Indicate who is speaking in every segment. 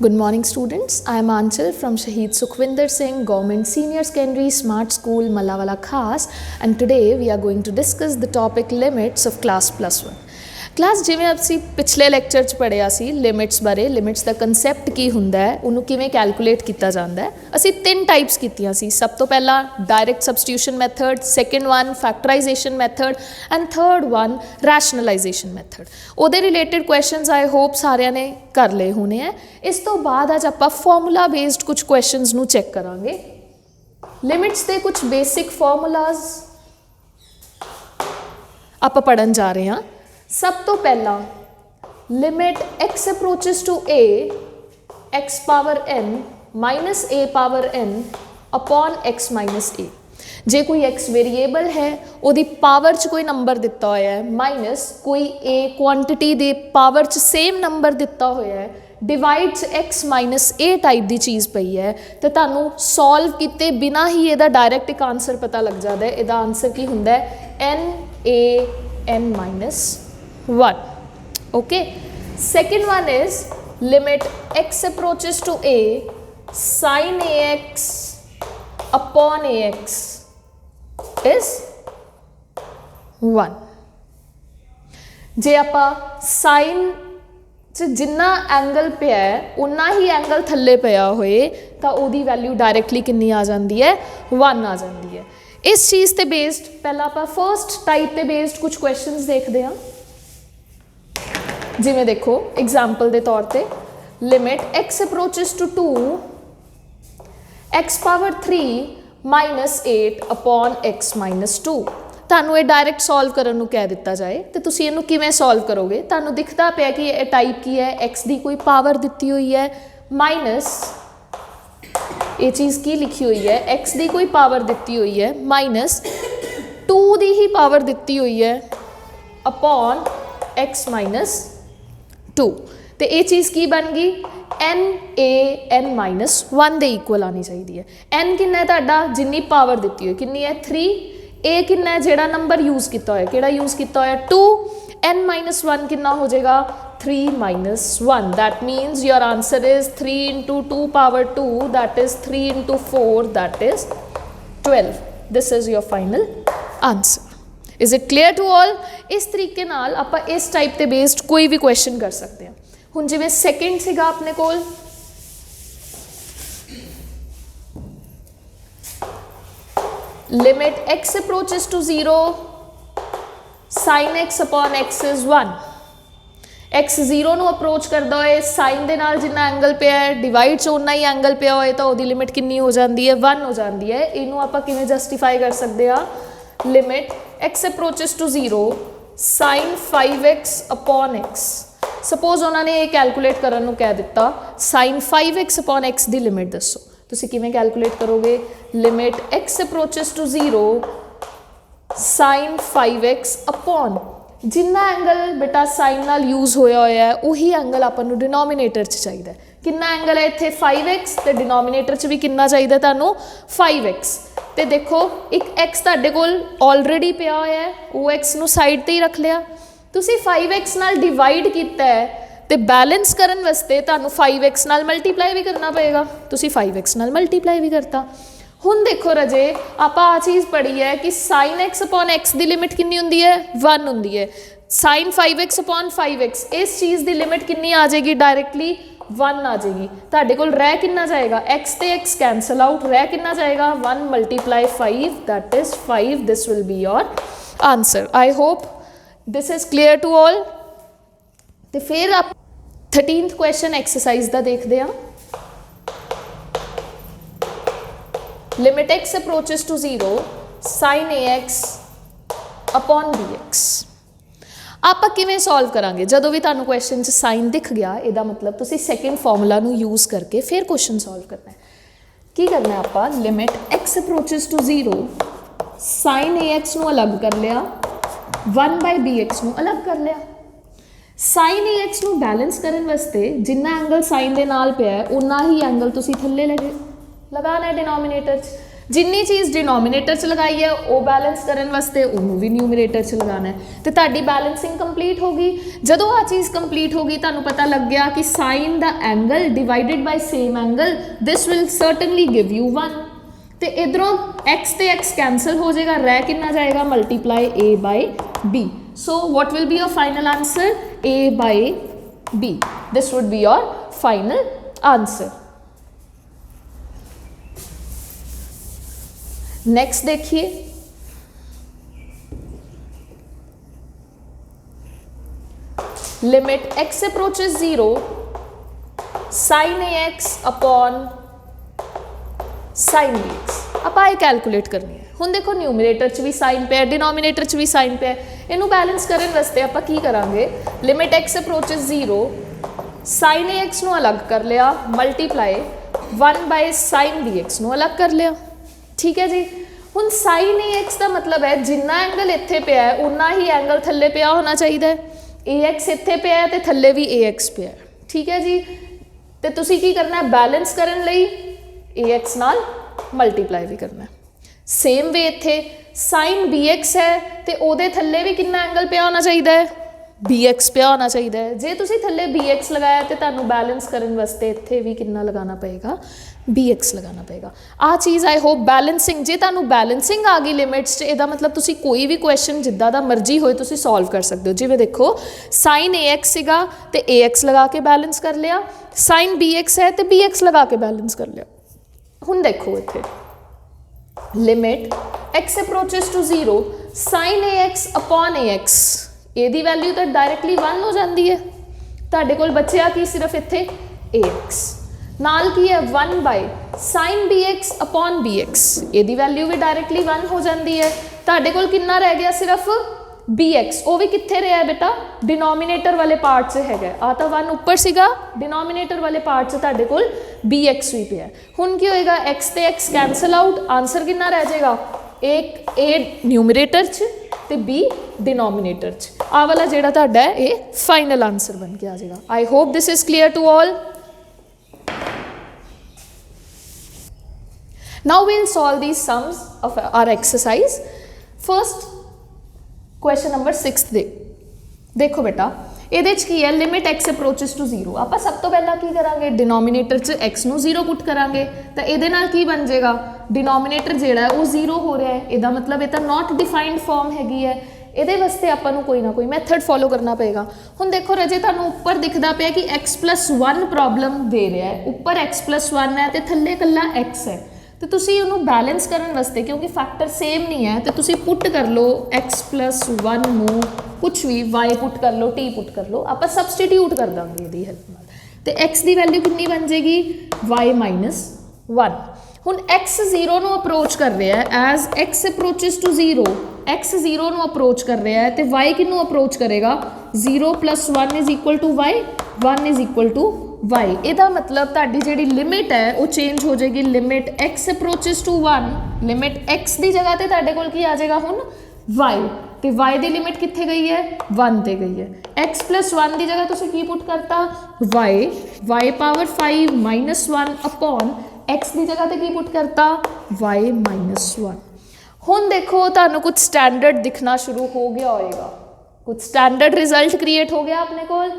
Speaker 1: Good morning students, I am Anchal from Shaheed Sukhwinder Singh Government Senior Secondary Smart School Mallawala Khas, and today we are going to discuss the topic limits of class plus 1. Class जिवें ਅਸੀਂ ਪਿਛਲੇ lecture 'ਚ ਪੜ੍ਹਿਆ ਸੀ limits ਬਾਰੇ, limits ਦਾ concept ਕੀ ਹੁੰਦਾ ਹੈ, ਉਹਨੂੰ ਕਿਵੇਂ ਕੈਲਕੂਲੇਟ ਕੀਤਾ ਜਾਂਦਾ ਹੈ। ਅਸੀਂ 3 ਟਾਈਪਸ ਕੀਤੀਆਂ ਸੀ। ਸਭ ਤੋਂ ਪਹਿਲਾਂ direct substitution method, second one factorization method and third one rationalization method. ਉਹਦੇ ਰਿਲੇਟਡ ਕੁਐਸਚਨਸ ਆਈ ਹੋਪ ਸਾਰਿਆਂ ਨੇ ਕਰ ਲਏ ਹੋਣੇ ਹੈ। ਇਸ ਤੋਂ ਬਾਅਦ ਅੱਜ ਆਪਾਂ ਫਾਰਮੂਲਾ ਬੇਸਡ ਕੁਝ ਕੁਐਸਚਨਸ ਨੂੰ ਚੈੱਕ ਕਰਾਂਗੇ। ਲਿਮਿਟਸ ਦੇ ਕੁਝ ਬੇਸਿਕ ਫਾਰਮੂਲਾਜ਼ ਆਪਾਂ ਪੜ੍ਹਨ ਜਾ ਰਹੇ ਹਾਂ। सब तो पहला limit x approaches to a x power n minus a power n upon x minus a। जे कोई x वेरीएबल है ਉਹਦੀ पावर च कोई नंबर दिता होया है माइनस कोई a क्वांटिटी दे पावर च सेम नंबर दिता होया है डिवाइड च x माइनस a टाइप की चीज़ पई है तो तुहानू सॉल्व किते बिना ही ਇਹਦਾ डायरैक्ट एक आंसर पता लग जाता है। ਇਹਦਾ आंसर की हुंदा है n minus 1. Okay, second one is limit x approaches to a sin ax upon ax is 1. जे आपां sin च जिन्ना एंगल पिया है उन्ना ही एंगल थल्ले पिया होए तो उहदी वैल्यू डायरैक्टली कितनी आ जाती है 1 आ जाती है। इस चीज़ ते बेस्ड पहला आपां फर्स्ट टाइप ते बेस्ड कुछ क्वेश्चंस देखते हैं। जिमें देखो एग्जाम्पल के तौर पे limit x approaches to 2 x power 3 minus 8 upon x minus 2। तुहानू ये डायरैक्ट सॉल्व करने को कह दिता जाए तो तुसीं इहनूं किवें सॉल्व करोगे। तुहानू दिखता पिया कि ये टाइप की है, x की कोई पावर दी हुई है माइनस ये चीज़ की लिखी हुई है x की कोई पावर दी हुई है माइनस 2 की ही पावर दी हुई है अपॉन x माइनस 2। तो ये चीज़ की बन गई n माइनस 1 के इक्वल आनी चाहिए है। n किन्ना है तुहाडा जिन्नी पावर दी हुई किन्नी है 3। a किन्ना है जिहड़ा नंबर यूज़ किया होया किहड़ा यूज़ किया होया 2। n माइनस 1 किन्ना हो जाएगा 3 minus 1। That means your answer is 3 into 2 power 2 that is 3 into 4 that is 12। This is your final answer. Is it clear to all. इस तरीके नाल आपां इस टाइप के बेस्ड कोई भी क्वेश्चन कर सकते हैं। हुण जिवें सैकेंड सीगा अपने कोल limit x approaches to 0 sin x upon x is 1। x 0 नूं अप्रोच करदा होए साइन दे नाल जिन्ना एंगल पिया है डिवाइड च उन्ना ही एंगल पिया होए तो उहदी लिमिट कितनी हो जाती है 1 हो जाती है। इनू आपां किवें जस्टिफाई कर सकते हैं limit x approaches to 0 sin 5x upon x। Suppose उन्होंने ये कैलकुलेट करने को कह दिता sin 5x अपॉन x की लिमिट दसो तुसीं किवें कैलकुलेट करोगे। Limit x approaches to 0 sin 5x upon जिन्ना एंगल बेटा साइन नाल यूज़ होया है उही एंगल आपां नूं डिनोमीनेटर च चाहिए। कितना एंगल है इत्थे 5x तो डिनोमीनेटर च भी कितना चाहिए तुहानूं 5x। तो देखो एक x तुहाडे कोल ऑलरेडी पिया होया है वो x नूं साइड ते ही रख लिया। तुसीं 5x नाल डिवाइड किया है तो बैलेंस करन वास्ते तुहानूं 5x नाल मल्टीप्लाई भी करना पएगा। तुसीं 5x नाल मल्टीप्लाई भी करता। हुण देखो रजे आपां आ चीज़ पढ़ी है कि sin x अपॉन x की लिमिट कितनी हुंदी है 1 हुंदी है। sin 5x अपॉन 5x इस चीज़ की लिमिट कितनी आ जाएगी डायरैक्टली 1 आ जाएगी। तुहाडे कोल रह कितना जाएगा x ते x कैंसल आउट रह कितना जाएगा 1 multiply 5 that is 5। This will be your answer. I hope this is clear to all. तो फिर आप 13th क्वेश्चन एक्सरसाइज का देखते हैं। Limit x approaches to 0 sin ax upon bx। आप किवें सॉल्व करांगे जदों भी तुहानूं क्वेश्चन च साइन दिख गया इहदा मतलब तुसीं सैकेंड फॉर्मूला नूं यूज़ करके फिर क्वेश्चन सॉल्व करना है। की करना है आपां limit x approaches to 0 sin ax नूं अलग कर लिया 1 बाय bx नूं अलग कर लिया। sin ax नूं बैलेंस करन वास्ते जिन्ना एंगल साइन दे नाल पिया है उन्ना ही एंगल तुसीं थल्ले लगाना है डिनोमीनेटर च। जिन्नी चीज़ डिनोमीनेटर च लगाई है वो बैलेंस करने वास्ते उन्होंने भी न्यूमरेटर च लगाना है, तो ताड़ी बैलेंसिंग कंप्लीट होगी। जदों आ चीज़ कंप्लीट होगी तुहानूं पता लग गया कि sine the angle divided by same angle this will certainly give you 1। तो इधरों एक्स ते एक्स कैंसल हो जाएगा, रह कितना जाएगा multiply a by b. So what will be your final answer, a by b. This would be your final answer. Next देखिए, limit x approaches 0 sine ए x upon sine B x. आप आए calculate करनी है। हुण देखो numerator च भी sign पे है, डिनोमीनेटर च भी साइन पे है। इनू बैलेंस करने वास्ते आप की करांगे, लिमिट x अप्रोचेस 0 साइन ए एक्स नू अलग कर लिया, multiply 1 by sine B X नू अलग कर लिया। ठीक है जी। हुण साइन ए एक्स का मतलब है जिन्ना एंगल इत्थे पिया है उन्ना ही एंगल थल्ले पिया होना चाहिए। ए एक्स इत्थे पिया है तो थल्ले भी ए एक्स पिया है। ठीक है जी। तो तुसी की करना है, बैलेंस करने लई ए एक्स नाल मल्टीप्लाई भी करना है। सेम वे इत्थे साइन बी एक्स है तो ओदे थल्ले भी कितना एंगल पिया होना चाहिए, बी एक्स पिया होना चाहिए। जे तुसी थल्ले बी एक्स लगाया तो तुहानूं बैलेंस करने वास्ते इत्थे भी कितना लगाना पएगा, बी एक्स लगाना पएगा। आ चीज़ आई होप बैलेंसिंग, जे तुहानूं बैलेंसिंग आ गई लिमिट्स च, इहदा मतलब तुसी कोई भी क्वेश्चन जिद्दां दा मर्जी होए तुसी सॉल्व कर सकते हो। जिवें देखो साइन ए एक्स सीगा तो ए एक्स लगा के बैलेंस कर लिया, साइन बी एक्स है तो बी एक्स लगा के बैलेंस कर लिया। हुण देखो इत्थे limit X approaches to 0 sine A x upon A X, ਇਹਦੀ वैल्यू तो डायरैक्टली 1 हो जाती है। ਤੁਹਾਡੇ ਕੋਲ बचिया कि सिर्फ इत्थे ए एक्स नाल की है 1 by sine B X upon B X, ਇਹਦੀ वैल्यू भी डायरैक्टली 1 हो जाती है। ਤੁਹਾਡੇ ਕੋਲ कितना रह गया सिर्फ बी एक्स, वो भी कित्थे रहा बेटा डिनोमीनेटर वाले पार्ट से है। आ तो 1 ऊपर सीगा, डिनोमीनेटर वाले पार्ट से ਤੁਹਾਡੇ ਕੋਲ बी एक्स भी पिया। हुण की होएगा, एक्स ते एक्स कैंसल आउट, आंसर कितना रह जाएगा, एक ए न्यूमरेटर च ते बी डिनोमीनेटर च। आ वाला जेड़ा तुहाडा है ये फाइनल आंसर बन के आ जाएगा। I hope this is clear to all. Now we will solve these sums of our exercise. First question number 6 देखो बेटा, ਇਹਦੇ ਚ ਕੀ ਹੈ, ਲਿਮਿਟ x ਅਪਰੋਚਸ ਟੂ 0। ਆਪਾਂ ਸਭ ਤੋਂ ਪਹਿਲਾਂ ਕੀ ਕਰਾਂਗੇ, ਡਿਨੋਮੀਨੇਟਰ ਚ x ਨੂੰ 0 ਪੁੱਟ ਕਰਾਂਗੇ ਤਾਂ ਇਹਦੇ ਨਾਲ ਕੀ ਬਣ ਜਾਏਗਾ, ਡਿਨੋਮੀਨੇਟਰ ਜਿਹੜਾ ਹੈ ਉਹ 0 ਹੋ ਰਿਹਾ ਹੈ। ਇਹਦਾ ਮਤਲਬ ਇਹ ਤਾਂ ਨਾਟ ਡਿਫਾਈਨਡ ਫਾਰਮ ਹੈਗੀ ਹੈ। ਇਹਦੇ ਵਾਸਤੇ ਆਪਾਂ ਨੂੰ ਕੋਈ ਨਾ ਕੋਈ ਮੈਥਡ ਫੋਲੋ ਕਰਨਾ ਪਏਗਾ। ਹੁਣ ਦੇਖੋ ਰਜੇ ਤੁਹਾਨੂੰ ਉੱਪਰ ਦਿਖਦਾ ਪਿਆ ਕਿ x+1 ਪ੍ਰੋਬਲਮ ਦੇ ਰਿਹਾ ਹੈ, ਉੱਪਰ x+1 ਹੈ ਤੇ ਥੱਲੇ ਇਕੱਲਾ x ਹੈ। तो तुसी उन्होंने बैलेंस करने वास्ते, क्योंकि फैक्टर सेम नहीं है, तो तुसी पुट कर लो x+1 नूं कुछ भी y पुट कर लो, t पुट कर लो, आप सबसटीट्यूट कर देंगे ये हेल्प नाल। तो x की वैल्यू कितनी बन जाएगी, y-1। हुण x 0 नूं अप्रोच कर रहा है, as x approaches to 0 x 0 नूं अप्रोच कर रहा है, तो y किनूं अप्रोच करेगा, 0 + 1 = y, 1 = y। ਇਹਦਾ मतलब ਤੁਹਾਡੀ ਜਿਹੜੀ ਲਿਮਿਟ ਹੈ ਉਹ ਚੇਂਜ ਹੋ ਜਾਏਗੀ, limit x approaches to 1, limit x ਦੀ ਜਗ੍ਹਾ ਤੇ ਤੁਹਾਡੇ ਕੋਲ ਕੀ ਆ ਜਾਏਗਾ ਹੁਣ y, ਤੇ y ਦੀ ਲਿਮਿਟ ਕਿੱਥੇ ਗਈ ਹੈ, 1 ਤੇ ਗਈ ਹੈ। x + 1 ਦੀ ਜਗ੍ਹਾ ਤੁਸੀਂ ਕੀ ਪੁੱਟ ਕਰਤਾ, y ਪਾਵਰ 5 - 1 अपॉन x ਦੀ ਜਗ੍ਹਾ ਤੇ ਕੀ ਪੁੱਟ ਕਰਤਾ, y - 1। ਹੁਣ ਦੇਖੋ ਤੁਹਾਨੂੰ ਕੁਝ ਸਟੈਂਡਰਡ ਦਿਖਣਾ ਸ਼ੁਰੂ ਹੋ ਗਿਆ ਹੋਏਗਾ, ਕੁਝ ਸਟੈਂਡਰਡ ਰਿਜ਼ਲਟ ਕ੍ਰੀਏਟ ਹੋ ਗਿਆ ਆਪਣੇ ਕੋਲ।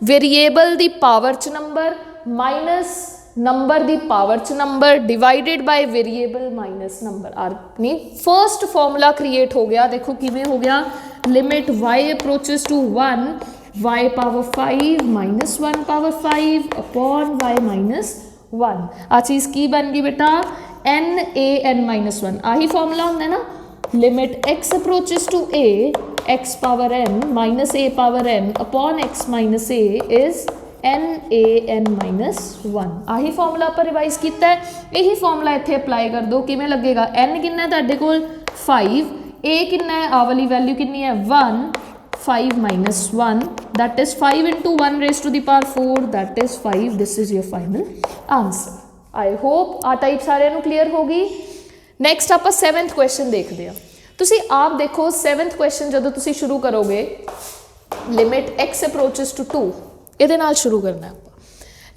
Speaker 1: वेरिएबल दी पावर च नंबर माइनस नंबर दी पावर च number divided by variable minus number. आर फर्स्ट फॉर्मूला क्रिएट हो गया। देखो किवें हो गया, limit y approaches to 1 y power 5 - 1 power 5 upon y - 1। आ चीज़ की बन गई बेटा, n -1। आही फॉर्मूला होंदा है ना, limit x approaches to a x power n minus a power n upon x minus a is n -1। आही फॉर्मूला आप रिवाइज किया है, यही फॉर्मूला इत्थे अप्लाई कर दो। किवें लगेगा, n कितना है तुहाडे कोल 5, a कितना है, आ वाली वैल्यू कितनी है 1, 5 - 1 that is 5 × 1 ⁴ that is 5। This is your final answer. I hope आ टाइप सारे नूं क्लीयर होगी। नैक्सट आप 7th क्वेश्चन देखते हैं। तुसी आप देखो 7th क्वेश्चन जो तुसी शुरू करोगे, लिमिट x अप्रोचेस टू 2 ये शुरू करना है।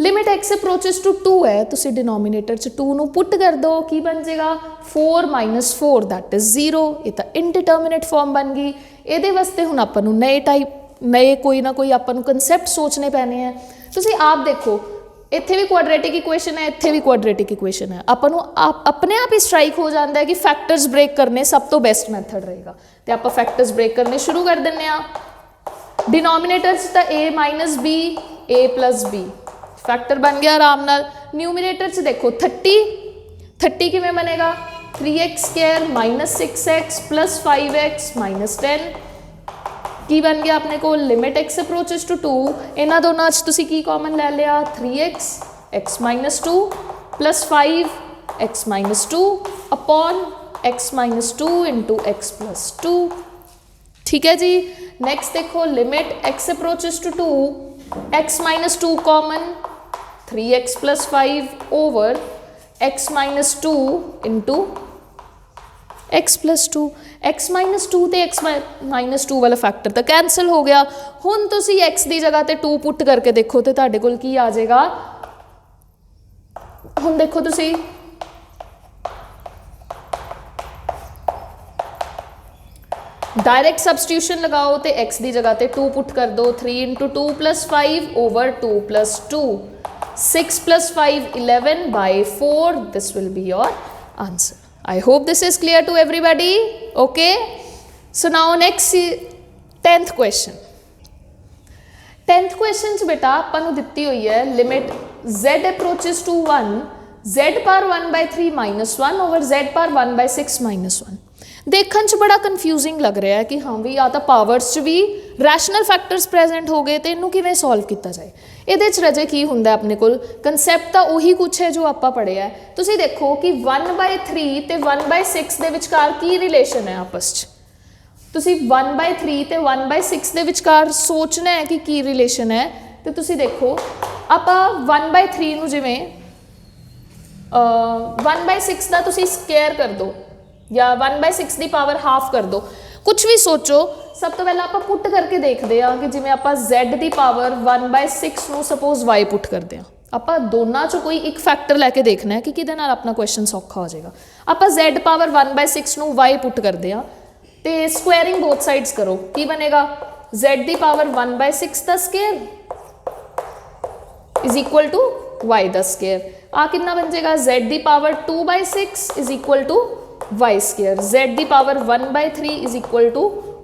Speaker 1: लिमिट x अप्रोचेस टू 2 है, तुसी डिनोमीनेटर च 2 नू पुट कर दो, की बन जाएगा 4 - 4 दैट इज 0। ये तो इनडिटर्मिनेट फॉर्म बन गई। ये वास्ते हुण आपां नू नए टाइप नए कोई ना कोई आपां नू कंसैप्ट सोचने पैने हैं। तुसी आप देखो इत्थे भी क्वाड्रेटिक इक्वेशन है, इत्थे भी क्वाड्रेटिक इक्वेशन है, आपां नू अपने आप ही स्ट्राइक हो जाता है कि फैक्टर्स ब्रेक करने सब तो बेस्ट मैथड रहेगा। तो आपां फैक्टर्स ब्रेक करने शुरू कर दिंदे आ। डिनोमीनेटर च तां a - b a + b factor बन गया आराम नाल। न्यूमीनेटर च देखो 30 किवें बनेगा 3x² - 6x + 5x - 10 की बन गया अपने को लिमिट x अप्रोचेस टू 2। इन्हां दोनों च तुसी की कॉमन ले लिया 3x x - 2 + 5 x - 2 upon x - 2 × x + 2। ठीक है जी। नेक्स्ट देखो limit x approaches to 2 x - 2 common 3x + 5 over x - 2 × x + 2 x - 2 ਤੇ x - 2 वाला फैक्टर तो कैंसल हो गया। हुण तुसी x की जगह ते 2 पुट करके देखो तो तुहाडे कोल की आ जाएगा। हुण देखो तुसी डायरैक्ट सबस्टिट्यूशन लगाओ तो x की जगह ते 2 पुट कर दो 3 × 2 + 5 over 2 + 2 6 + 5 11/4 this will be your answer. I hope this is clear to everybody. Okay. So now next 10th question. 10th question च बेटा आपां नूं दित्ती हुई है limit z approaches to 1 z power 1/3 - 1 over z power 1/6 - 1। देखने च बड़ा कन्फ्यूजिंग लग रहा है कि हाँ भी या तो पावर्स च भी रैशनल फैक्टर्स प्रेजेंट हो गए तो इनू किवें सॉल्व किया जाए। ये रजे की हुंदा अपने कोल कंसैप्ट तो उही कुछ है जो आपां पढ़िया है। तुसी देखो कि 1/3 ते 1/6 दे विचकार की रिलेशन है आपस च। तुसी 1/3 ते 1/6 दे विचकार सोचना है कि की रिलेशन है। तो तुसी देखो आपां 1/3 नूं जिवें 1/6 का तुसी स्केयर कर दो या 1/6 की पावर हाफ कर दो, कुछ भी सोचो। सब तो पहले आप पुट करके देखते हैं कि जिमें आप z की पावर 1/6 नूं सपोज y पुट करते हैं। आप दोनों चो कोई एक फैक्टर लैके देखना है कि किहदे नाल अपना क्वेश्चन सौखा हो जाएगा। आप z पावर 1/6 नूं y पुट करते हैं तो स्क्वेयरिंग बोथ साइड्स करो, की बनेगा z की पावर 1/6 का square is equal to y का स्केयर। आ कितना बन जाएगा z की power 2/6 is equal to y square, z की power 1/3 is equal to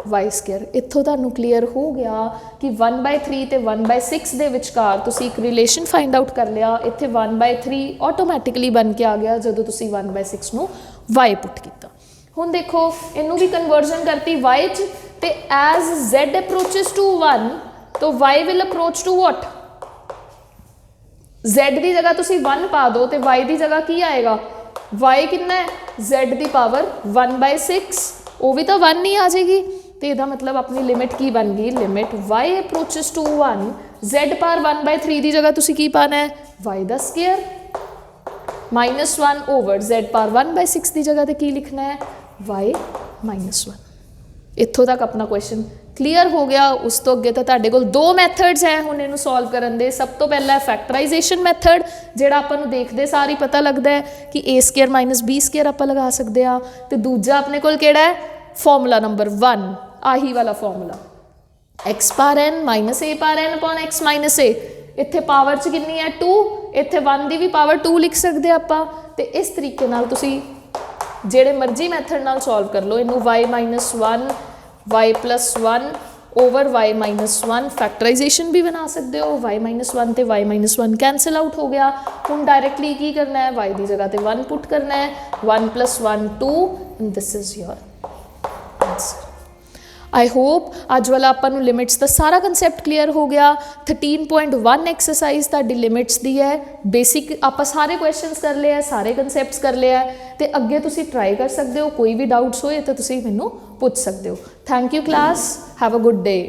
Speaker 1: y square. इत्थों तुहानूं क्लीयर हो गया कि 1/3 ते 1/6 दे विचकार तुसी एक रिलेशन फाइंड आउट कर लिया। इत्थे 1/3 ऑटोमैटिकली बन के आ गया जदों तुसी 1/6 नूं y पुट किया। हुण देखो इनू भी कन्वर्जन करती y च ते एज z अप्रोचेस टू 1 तो y will approach to what, z की जगह तुसी 1 पा दो तो y की जगह की आएगा y कितना है z की पावर 1/6 वो भी तो 1 नहीं आ जाएगी। तो यदा मतलब अपनी लिमिट की बन गई limit y approaches to 1 z power 1/3 की जगह तुसी की पाना है y का स्केयर -1 ओवर z पावर 1/6 की जगह तो की लिखना है y -1। इत्थों तक अपना क्वेश्चन क्लीयर हो गया। उस तो अगे तो तुहाडे कोल 2 मैथड्स हैं हुण इहनूं सॉल्व करन दे। सब तो पहला फैक्टराइजेशन मैथड जिहड़ा आपां नूं देखदे सार ही पता लगदा है कि a² - b² आपां लगा सकदे आ। ते दूजा अपने कोल किहड़ा है फॉर्मूला नंबर 1 आही वाला formula x power n - a power n upon x - a। इत्थे पावर च कितनी है 2, इत्थे 1 की भी पावर 2 लिख सकते आपां। ते इस तरीके नाल तुसी जिहड़े मर्जी मैथड नाल सॉल्व कर लो इनू y - 1 y + 1 over y - 1 factorisation भी बना सकते हो। y - 1 ते y - 1 कैंसल आउट हो गया। हुण डायरैक्टली की करना है y की जगह ते 1 पुट करना है 1 + 1 2 and this is your answer. I hope अज वाला आपां नूं लिमिट्स का सारा कंसैप्ट क्लीयर हो गया। 13.1 एक्सरसाइज तुहाडी लिमिट्स दी है। बेसिक आपां सारे क्वेश्चनस कर लिया, सारे कंसैप्ट्स कर लिया ते अगे तुसी ट्राई कर सकते हो। कोई भी डाउट्स होए तो तुसी मैनूं पुछ सकते हो। Thank you class, have a good day.